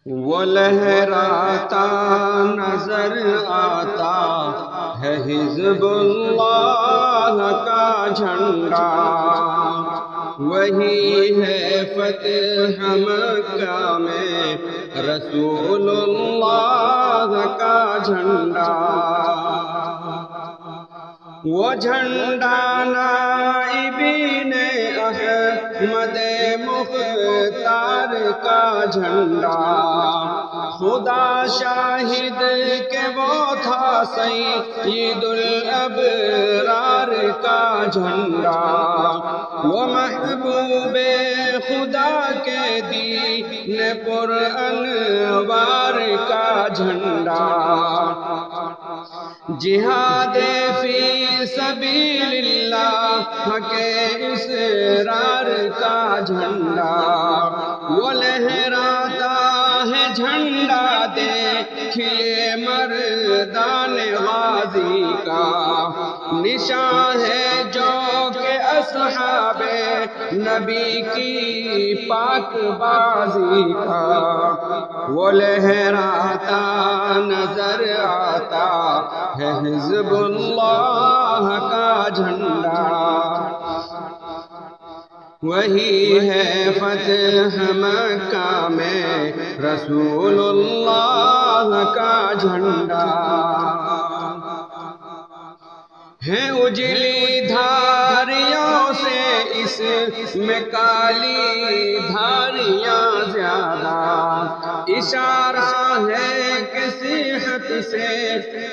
وہ لہراتا نظر آتا ہے حزب اللہ کا جھنڈا، وہی ہے فتح مکہ میں رسول اللہ کا جھنڈا۔ وہ جھنڈا نائبین احمد مختار کا جھنڈا، خدا شاہد کہ وہ تھا سید الابرار کا جھنڈا، وہ محبوب خدا کے دین پر انوار کا جھنڈا، جہاد فی سبیل اللہ کے اسرار کا جھنڈا، وہ لہراتا ہے جھنڈا دیکھیے مردان غازی کا، نشان ہے جو کہ اصحاب نبی کی پاک بازی کا، وہ لہراتا نظر آتا ہے حزب اللہ کا جھنڈا، وہی ہے فتح مکہ میں رسول اللہ کا جھنڈا۔ ہے اجلی دھاریوں سے اس میں کالی دھاریاں زیادہ، اشارہ ہے کہ صحت سے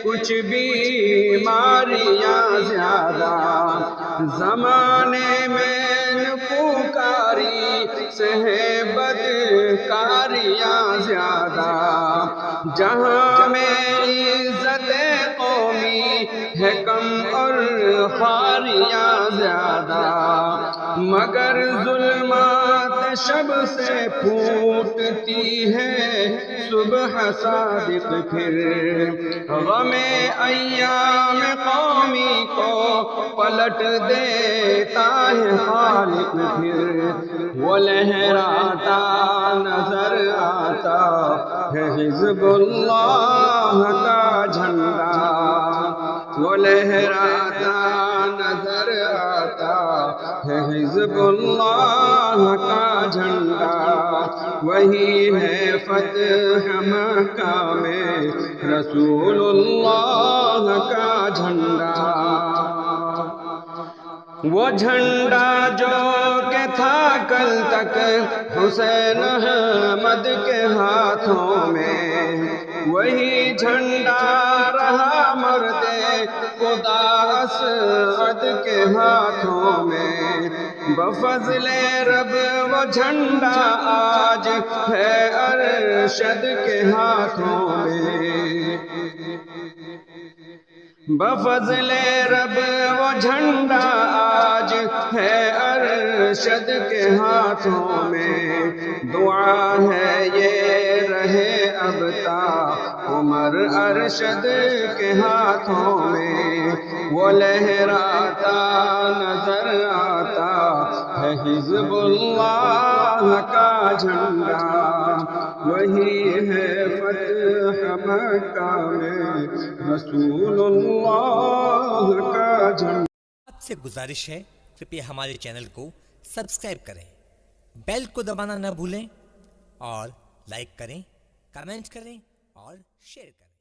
کچھ بیماریاں زیادہ، زمانے میں نکوکاری سے ہے بدکاریاں زیادہ، جہاں میں عزت قومی ہے کم اور خواریاں زیادہ، مگر ظلمات شب سے پھوٹتی ہے صبح صادق، پھر غم ایام قومی کو پلٹ دیتا ہے خالق، پھر وہ لہراتا نظر آتا ہے حزب اللہ کا جھنڈا، وہ لہراتا نظر آتا ہے حزب اللہ کا جھنڈا، وہی ہے فتح مکہ میں رسول اللہ کا جھنڈا۔ وہ جھنڈا جو کہ تھا کل تک حسین احمد کے ہاتھوں میں، وہی جھنڈا رہا مرد خدا اسعد کے ہاتھوں میں، بفضل رب وہ جھنڈا آج ہے ارشد کے ہاتھوں میں، بفضل رب وہ جھنڈا آج ہے ارشد کے ہاتھوں میں، دعا ہے یہ رہے اب تا عمر ارشد کے ہاتھوں میں، وہ لہراتا نظر آتا ہے حزب اللہ کا جھنڈا، وہی ہے فتح مکہ میں رسول اللہ کا جھنڈا۔ آپ سے گزارش ہے کرپیا ہمارے چینل کو سبسکرائب کریں، بیل کو دبانا نہ بھولیں، اور لائک کریں، کمنٹ کریں اور شیئر کریں۔